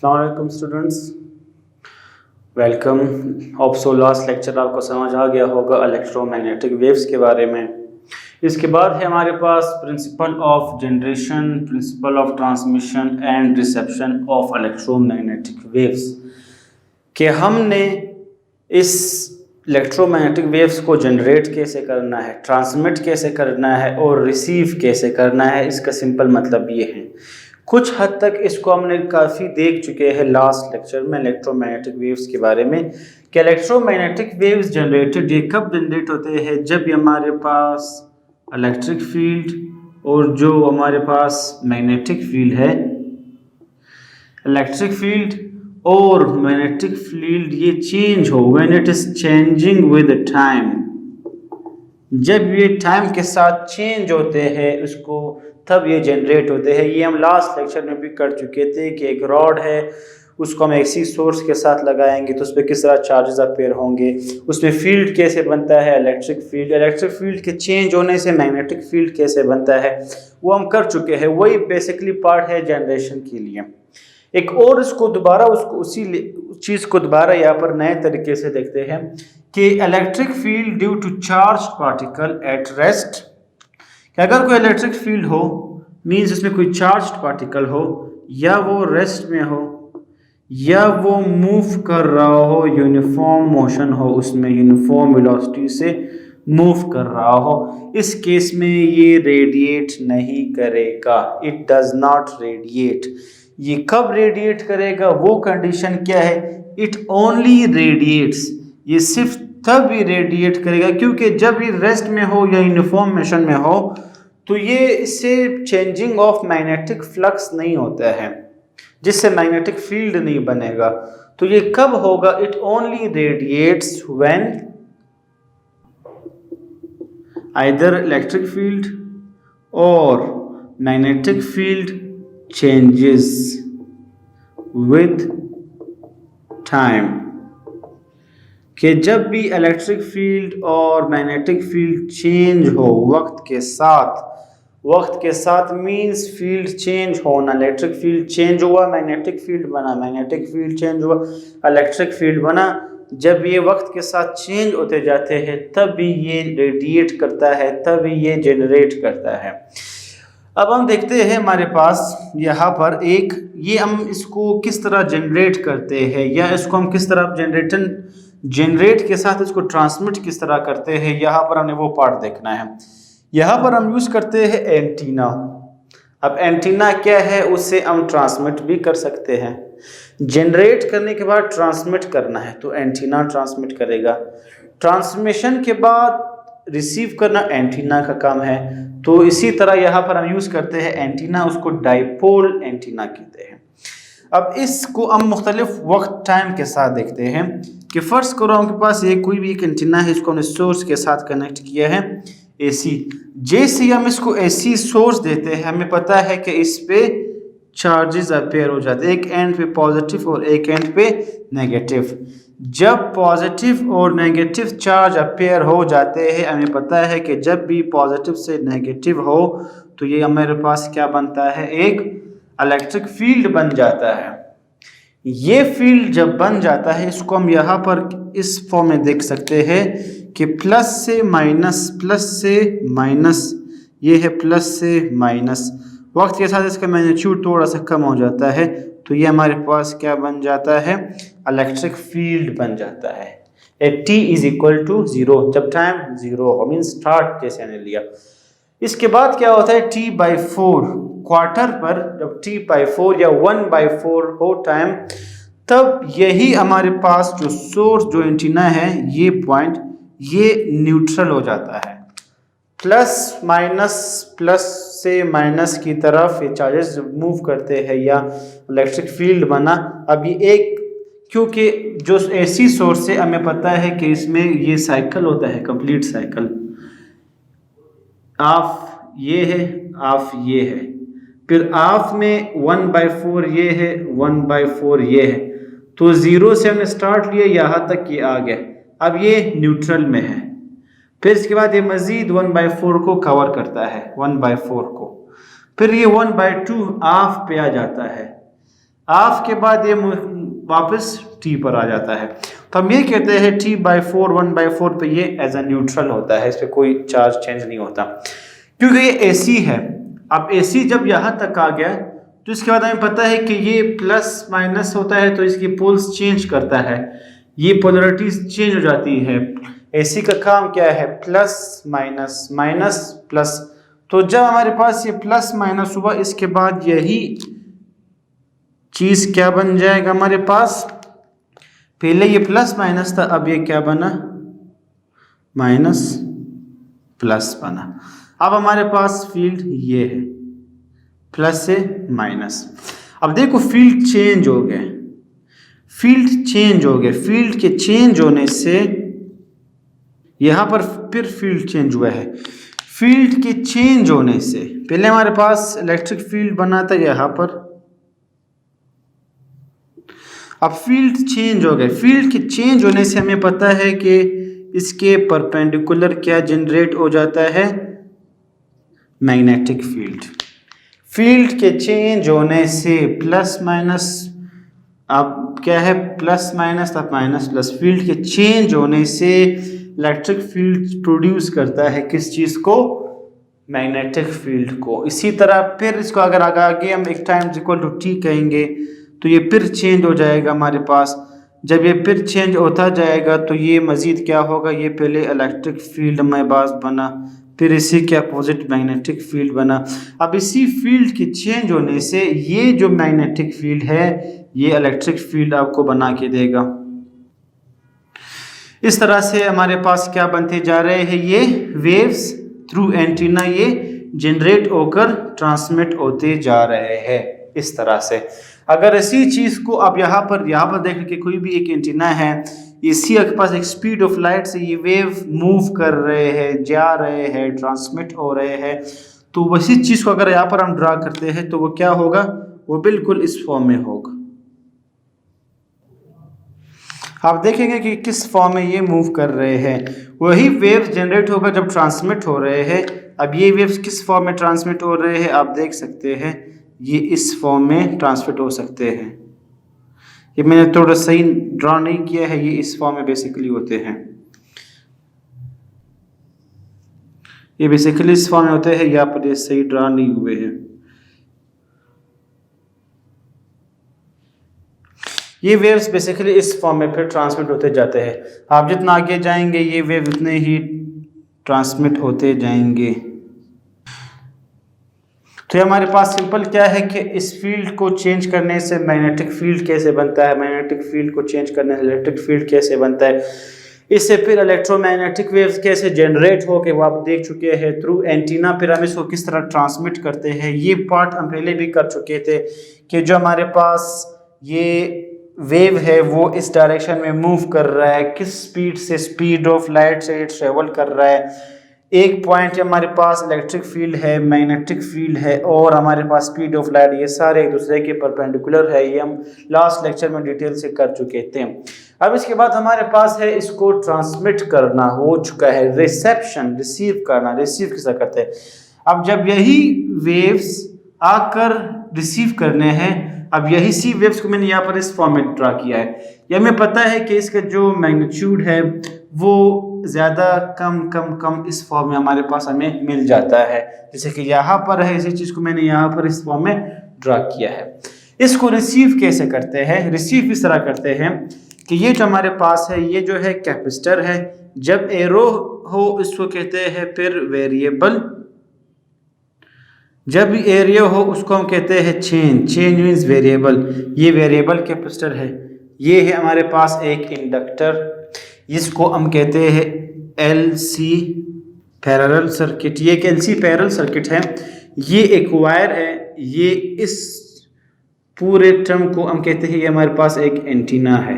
अस्सलाम students, welcome. Hope so last lecture आपको समझ आ गया होगा इलेक्ट्रोमैग्नेटिक वेव्स के बारे में। इसके बाद है हमारे पास principle of generation, principle of transmission and reception of electromagnetic waves कि हमने इस इलेक्ट्रोमैग्नेटिक वेव्स को जनरेट कैसे करना है, ट्रांसमिट कैसे करना है और रिसीव कैसे करना है। इसका सिंपल मतलब ये है, कुछ हद तक इसको हमने काफ़ी देख चुके हैं लास्ट लेक्चर में इलेक्ट्रोमैग्नेटिक वेव्स के बारे में कि इलेक्ट्रोमैग्नेटिक वेव्स जनरेटेड ये कब जनरेट होते हैं, जब ये हमारे पास इलेक्ट्रिक फील्ड और जो हमारे पास मैग्नेटिक फील्ड है, इलेक्ट्रिक फील्ड और मैग्नेटिक फील्ड ये चेंज हो, when it is changing with time. जब ये टाइम के साथ चेंज होते हैं उसको तब ये जनरेट होते हैं। ये हम लास्ट लेक्चर में भी कर चुके थे कि एक रॉड है, उसको हम एसी सोर्स के साथ लगाएंगे तो उस पर किस तरह चार्जेस अपेयर होंगे, उसमें फील्ड कैसे बनता है, इलेक्ट्रिक फील्ड के चेंज होने से मैग्नेटिक फील्ड कैसे बनता है, वो हम कर चुके हैं। वही बेसिकली पार्ट है जनरेशन के लिए। एक और इसको दोबारा उसी चीज़ को दोबारा यहाँ पर नए तरीके से देखते हैं कि electric field due to charge particle at rest. कि अगर कोई इलेक्ट्रिक फील्ड हो मीन्स इसमें कोई चार्ज पार्टिकल हो, या वो रेस्ट में हो या वो मूव कर रहा हो, यूनिफॉर्म मोशन हो, उसमें यूनिफॉर्म वेलोसिटी से मूव कर रहा हो, इस केस में ये रेडिएट नहीं करेगा। It does not radiate. ये कब रेडिएट करेगा, वो कंडीशन क्या है, इट ओनली रेडिएट्स। ये सिर्फ तब ही रेडिएट करेगा क्योंकि जब ये रेस्ट में हो या यूनिफॉर्म मोशन में हो तो ये इससे चेंजिंग ऑफ मैग्नेटिक फ्लक्स नहीं होता है, जिससे मैग्नेटिक फील्ड नहीं बनेगा। तो ये कब होगा, it only radiates when either electric field और magnetic field changes with time। कि जब भी इलेक्ट्रिक फील्ड और मैग्नेटिक फील्ड चेंज हो वक्त के साथ मींस फील्ड चेंज होना। इलेक्ट्रिक फील्ड चेंज हुआ, मैग्नेटिक फील्ड बना, मैग्नेटिक फील्ड चेंज हुआ, इलेक्ट्रिक फील्ड बना। जब ये वक्त के साथ चेंज होते जाते हैं तब भी ये रेडिएट करता है, तब भी ये जनरेट करता है। अब हम देखते हैं हमारे पास यहाँ पर एक, ये हम इसको किस तरह जनरेट करते हैं या इसको हम किस तरह जनरेट के साथ इसको ट्रांसमिट किस तरह करते हैं, यहाँ पर हमने वो पार्ट देखना है। यहाँ पर हम यूज़ करते हैं एंटीना। अब एंटीना क्या है, उससे हम ट्रांसमिट भी कर सकते हैं। जनरेट करने के बाद ट्रांसमिट करना है तो एंटीना ट्रांसमिट करेगा। ट्रांसमिशन के बाद रिसीव करना एंटीना का काम है। तो इसी तरह यहाँ पर हम यूज़ करते हैं एंटीना, उसको डाइपोल एंटीना कहते हैं। अब इसको हम मुख्तलिफ वक्त टाइम के साथ देखते हैं कि फ़र्ज़ करो आपके पास ये कोई भी एक एंटीना है, इसको हमने सोर्स के साथ कनेक्ट किया है एसी। जैसे हम इसको एसी सोर्स देते हैं हमें पता है कि इस पे चार्जेस अपेयर हो जाते हैं, एक एंड पे पॉजिटिव और एक एंड पे नेगेटिव। जब पॉजिटिव और नेगेटिव चार्ज अपेयर हो जाते हैं हमें पता है कि जब भी पॉजिटिव से नेगेटिव हो तो ये हमारे पास क्या बनता है, एक इलेक्ट्रिक फील्ड बन जाता है। ये फील्ड जब बन जाता है इसको हम यहाँ पर इस फॉर्म में देख सकते हैं कि प्लस से माइनस, ये है प्लस से माइनस। वक्त के साथ इसका मैग्नीट्यूड थोड़ा सा कम हो जाता है तो ये हमारे पास क्या बन जाता है, इलेक्ट्रिक फील्ड बन जाता है। At t is equal to 0, जब टाइम 0 हो मीन स्टार्ट जैसे हमने लिया। इसके बाद क्या होता है, t/4 क्वार्टर पर जब t/4 या 1/4 हो टाइम, तब यही हमारे पास जो सोर्स जो एंटीना है ये पॉइंट ये न्यूट्रल हो जाता है। प्लस से माइनस की तरफ ये चार्जेस मूव करते हैं या इलेक्ट्रिक फील्ड बना। अब ये एक, क्योंकि जो एसी सोर्स है हमें पता है कि इसमें ये साइकिल होता है, कंप्लीट साइकिल। ऑफ ये है, ऑफ ये है, फिर ऑफ में 1/4 ये है, 1/4 ये है। तो 0 से हमने स्टार्ट लिया, यहाँ तक ये आ गया। अब ये न्यूट्रल में है, फिर इसके बाद ये मजीद 1/4 को कवर करता है, 1/4 को, फिर ये 1/2 ऑफ पे आ जाता है। हाफ के बाद ये वापस t पर आ जाता है। तो हम ये कहते हैं t/4 1/4 पे ये एज अ न्यूट्रल होता है, इस पर कोई चार्ज चेंज नहीं होता क्योंकि ये AC है। अब AC जब यहाँ तक आ गया तो इसके बाद हमें पता है कि ये प्लस माइनस होता है, तो इसकी पोल्स चेंज करता है, ये पोलरिटीज चेंज हो जाती है। AC का काम क्या है? Plus minus minus plus. तो जब हमारे पास ये प्लस माइनस हुआ, इसके बाद यही चीज क्या बन जाएगा हमारे पास? पहले ये प्लस माइनस था, अब ये क्या बना? माइनस प्लस बना। अब हमारे पास फील्ड ये है, प्लस से माइनस। अब देखो फील्ड चेंज हो गए, फील्ड चेंज हो गए। फील्ड के चेंज होने से यहां पर फिर फील्ड चेंज हुआ है। फील्ड के चेंज होने से पहले हमारे पास इलेक्ट्रिक फील्ड बना था यहां पर, अब फील्ड चेंज हो गए। फील्ड के चेंज होने से हमें पता है कि इसके परपेंडिकुलर क्या जनरेट हो जाता है? Magnetic field. फील्ड के चेंज होने से प्लस माइनस, अब क्या है? प्लस माइनस अब माइनस प्लस। फील्ड के चेंज होने से इलेक्ट्रिक फील्ड प्रोड्यूस करता है किस चीज को? मैग्नेटिक फील्ड को। इसी तरह फिर इसको अगर आगे हम एक टाइम इक्वल टू t कहेंगे तो ये फिर चेंज हो जाएगा हमारे पास। जब ये फिर चेंज होता जाएगा तो ये मजीद क्या होगा? ये पहले इलेक्ट्रिक फील्ड हमारे पास बना, फिर इसी के अपोजिट मैग्नेटिक फील्ड बना। अब इसी फील्ड के चेंज होने से ये जो मैग्नेटिक फील्ड है ये इलेक्ट्रिक फील्ड आपको बना के देगा। इस तरह से हमारे पास क्या बनते जा रहे हैं? ये वेव्स थ्रू एंटीना ये जनरेट होकर ट्रांसमिट होते जा रहे हैं इस तरह से। अगर इसी चीज को आप यहाँ पर देख के कोई भी एक एंटीना है, इसी के पास एक स्पीड ऑफ लाइट से ये वेव मूव कर रहे हैं, जा रहे हैं, ट्रांसमिट हो रहे हैं, तो वैसी चीज को अगर यहाँ पर हम ड्रा करते हैं तो वो क्या होगा? वो बिल्कुल इस फॉर्म में होगा। आप देखेंगे कि किस फॉर्म में ये मूव कर रहे हैं। वही वेव्स जनरेट होगा जब ट्रांसमिट हो रहे हैं। अब ये वेव्स किस फॉर्म में ट्रांसमिट हो रहे हैं आप देख सकते हैं, ये इस फॉर्म में ट्रांसमिट हो सकते हैं। ये मैंने थोड़ा सही ड्रा नहीं किया है, ये इस फॉर्म में बेसिकली होते हैं, ये बेसिकली इस फॉर्म में होते हैं। यहाँ पर ये सही ड्रा नहीं हुए हैं। ये वेव्स बेसिकली इस फॉर्म में फिर ट्रांसमिट होते जाते हैं। आप जितना आगे जाएंगे ये वेव उतने ही ट्रांसमिट होते जाएंगे। तो हमारे पास सिंपल क्या है कि इस फील्ड को चेंज करने से मैग्नेटिक फील्ड कैसे बनता है, मैग्नेटिक फील्ड को चेंज करने से इलेक्ट्रिक फील्ड कैसे बनता है, इससे फिर इलेक्ट्रोमैग्नेटिक वेव्स कैसे जनरेट हो के वो आप देख चुके हैं थ्रू एंटीना, फिर हम इसको किस तरह ट्रांसमिट करते हैं। ये पार्ट हम पहले भी कर चुके थे कि जो हमारे पास ये वेव है वो इस डायरेक्शन में मूव कर रहा है, किस स्पीड से? स्पीड ऑफ लाइट से ट्रेवल कर रहा है। एक पॉइंट हमारे पास इलेक्ट्रिक फील्ड है, मैग्नेटिक फील्ड है और हमारे पास स्पीड ऑफ लाइट, ये सारे एक दूसरे के परपेंडिकुलर है। ये हम लास्ट लेक्चर में डिटेल से कर चुके थे। अब इसके बाद हमारे पास है इसको ट्रांसमिट करना हो चुका है, रिसेप्शन, रिसीव करना। रिसीव किसा करते हैं? अब जब यही वेव्स आकर रिसीव करने हैं, अब यही सी वेव्स को मैंने यहाँ पर इस फॉर्म में ड्रा किया है। यह हमें पता है कि इसका जो मैग्नीट्यूड है वो ज़्यादा कम कम कम इस फॉर्म में हमारे पास हमें मिल जाता है। जैसे कि यहाँ पर है, इसी चीज़ को मैंने यहाँ पर इस फॉर्म में ड्रा किया है। इसको रिसीव कैसे करते हैं? रिसीव इस तरह करते हैं कि ये जो हमारे पास है ये जो है कैपेसिटर है, जब एरो हो इसको कहते हैं फिर वेरिएबल, जब एरिया हो उसको हम कहते हैं चेंज। Change means variable. ये वेरिएबल कैपेसिटर है। ये है हमारे पास एक इंडक्टर, इसको हम कहते हैं LC पैरेलल सर्किट। ये एक LC पैरेलल सर्किट है। ये एक वायर है, ये इस पूरे टर्म को हम कहते हैं ये हमारे पास एक एंटीना है।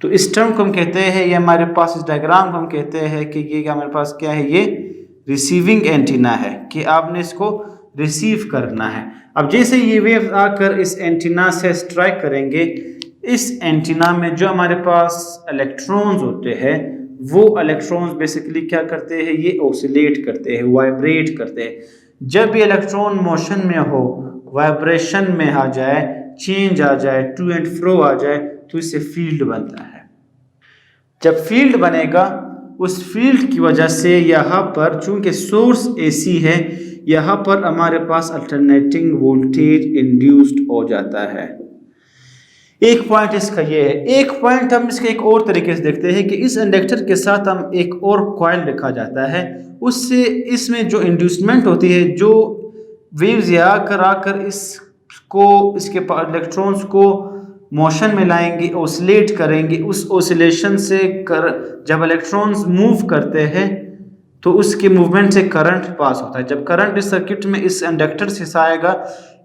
तो इस टर्म को हम कहते हैं, ये हमारे पास इस डायग्राम को हम कहते हैं कि ये हमारे पास क्या है? ये रिसीविंग एंटीना है कि आपने इसको रिसीव करना है। अब जैसे ये वेव आकर इस एंटीना से स्ट्राइक करेंगे, इस एंटीना में जो हमारे पास इलेक्ट्रॉन्स होते हैं वो इलेक्ट्रॉन्स बेसिकली क्या करते हैं? ये ऑसिलेट करते हैं, वाइब्रेट करते हैं। जब ये इलेक्ट्रॉन मोशन में हो, वाइब्रेशन में आ जाए, चेंज आ जाए, टू एंड फ्रो आ जाए, तो इससे फील्ड बनता है। जब फील्ड बनेगा, उस फील्ड की वजह से यहाँ पर चूंकि सोर्स AC है, यहाँ पर हमारे पास अल्टरनेटिंग वोल्टेज इंड्यूस्ड हो जाता है। एक पॉइंट इसका ये है। एक पॉइंट हम इसके एक और तरीके से देखते हैं कि इस इंडक्टर के साथ हम एक और कॉइल रखा जाता है, उससे इसमें जो इंड्यूसमेंट होती है, जो वेव्स आकर इसके इलेक्ट्रॉन्स को मोशन में लाएंगे, ओसिलेट करेंगे। उस ओसिलेशन से जब इलेक्ट्रॉन्स मूव करते हैं तो उसके मूवमेंट से करंट पास होता है। जब करंट इस सर्किट में इस इंडक्टर से आएगा,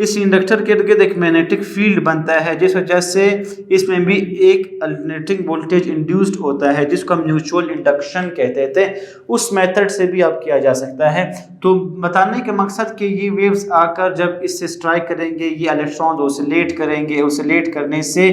इस इंडक्टर के इर्द-गिर्द एक मैग्नेटिक फील्ड बनता है, जिस वजह से इसमें भी एक अल्टरनेटिंग वोल्टेज इंड्यूस्ड होता है, जिसको हम म्यूचुअल इंडक्शन कहते थे। उस मेथड से भी अब किया जा सकता है। तो बताने का मकसद कि ये वेव्स आकर जब इससे स्ट्राइक करेंगे, ये इलेक्ट्रॉन ओसिलेट करेंगे, ओसिलेट करने से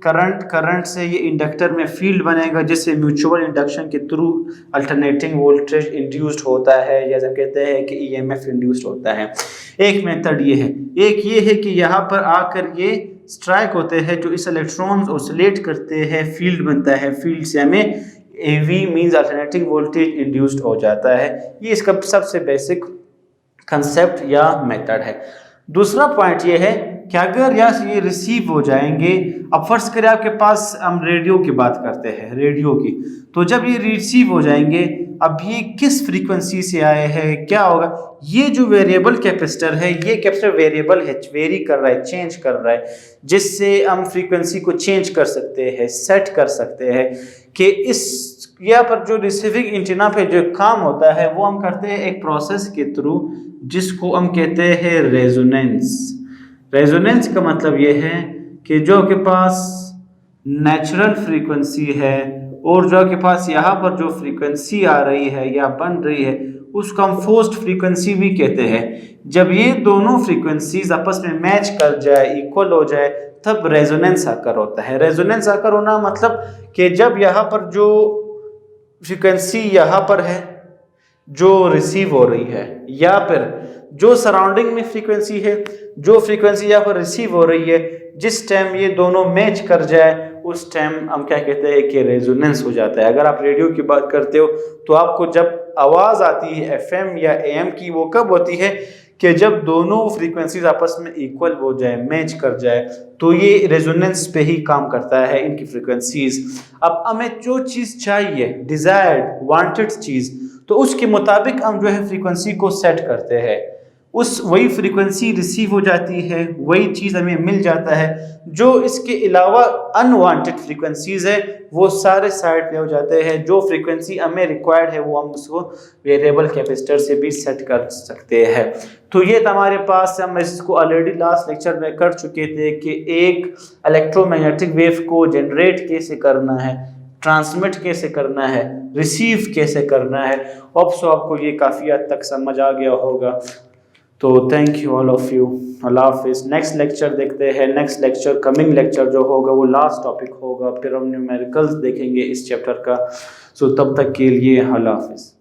करंट से ये इंडक्टर में फील्ड बनेगा, जिससे म्यूचुअल इंडक्शन के थ्रू अल्टरनेटिंग वोल्टेज इंड्यूस्ड होता है, जैसे कहते हैं कि EMF इंड्यूस्ड होता है। एक मेथड ये है। एक ये है कि यहाँ पर आकर ये स्ट्राइक होते हैं, जो इस इलेक्ट्रॉन्स ओसिलेट करते हैं, फील्ड बनता है। फील्ड से हमें AV means alternating voltage induced हो जाता है। ये इसका सबसे बेसिक कंसेप्ट या मेथड है। दूसरा पॉइंट ये है कि अगर ये रिसीव हो जाएंगे, अब फर्ज करें आपके पास, हम रेडियो की बात करते हैं, रेडियो की, तो जब ये रिसीव हो जाएंगे, अब ये किस फ्रीक्वेंसी से आए हैं, क्या होगा? ये जो वेरिएबल कैपेसिटर है, ये कैपेसिटर वेरिएबल है, वेरी कर रहा है, चेंज कर रहा है, जिससे हम फ्रीक्वेंसी को चेंज कर सकते हैं, सेट कर सकते हैं कि इस यहाँ पर जो रिसीविंग एंटीना पे जो काम होता है वो हम करते हैं एक प्रोसेस के थ्रू, जिसको हम कहते हैं रेजोनेंस। रेजोनेंस का मतलब ये है कि जो के पास नेचुरल फ्रीक्वेंसी है और जो के पास यहाँ पर जो फ्रीक्वेंसी आ रही है या बन रही है, उसको हम फोर्स्ड फ्रीक्वेंसी भी कहते हैं। जब ये दोनों फ्रीक्वेंसीज आपस में मैच कर जाए, इक्वल हो जाए, तब रेजोनेंस आकर होता है। रेजोनेंस आकर होना मतलब कि जब यहाँ पर जो फ्रीक्वेंसी यहाँ पर है जो रिसीव हो रही है, या फिर जो सराउंडिंग में फ्रीक्वेंसी है, जो फ्रीक्वेंसी यहाँ पर रिसीव हो रही है, जिस टाइम ये दोनों मैच कर जाए, उस टाइम हम क्या कहते हैं कि रेजोनेंस हो जाता है। अगर आप रेडियो की बात करते हो तो आपको जब आवाज़ आती है FM या AM की, वो कब होती है कि जब दोनों फ्रीक्वेंसीज आपस में इक्वल हो जाए, मैच कर जाए, तो ये रेजोनेंस पे ही काम करता है, इनकी फ्रीक्वेंसीज। अब हमें जो चीज़ चाहिए, डिजायर्ड वांटेड चीज़, तो उसके मुताबिक हम जो है फ्रीक्वेंसी को सेट करते हैं, वही फ्रीक्वेंसी रिसीव हो जाती है, वही चीज़ हमें मिल जाता है। जो इसके अलावा अनवांटेड फ्रीक्वेंसीज है वो सारे साइड पे हो जाते हैं। जो फ्रीक्वेंसी हमें रिक्वायर्ड है वो हम उसको वेरिएबल कैपेसिटर से भी सेट कर सकते हैं। तो ये हमारे पास, हम इसको ऑलरेडी लास्ट लेक्चर में कर चुके थे कि एक इलेक्ट्रोमैग्नेटिक वेव को जनरेट कैसे करना है, ट्रांसमिट कैसे करना है, रिसीव कैसे करना है। आपको ये काफ़ी हद तक समझ आ गया होगा। तो thank you all of you, अल्लाह हाफिज़। नेक्स्ट लेक्चर देखते हैं। नेक्स्ट लेक्चर, कमिंग लेक्चर जो होगा वो लास्ट टॉपिक होगा, फिर हम न्यूमेरिकल्स देखेंगे इस चैप्टर का। सो तब तक के लिए अल्लाह हाफिज़।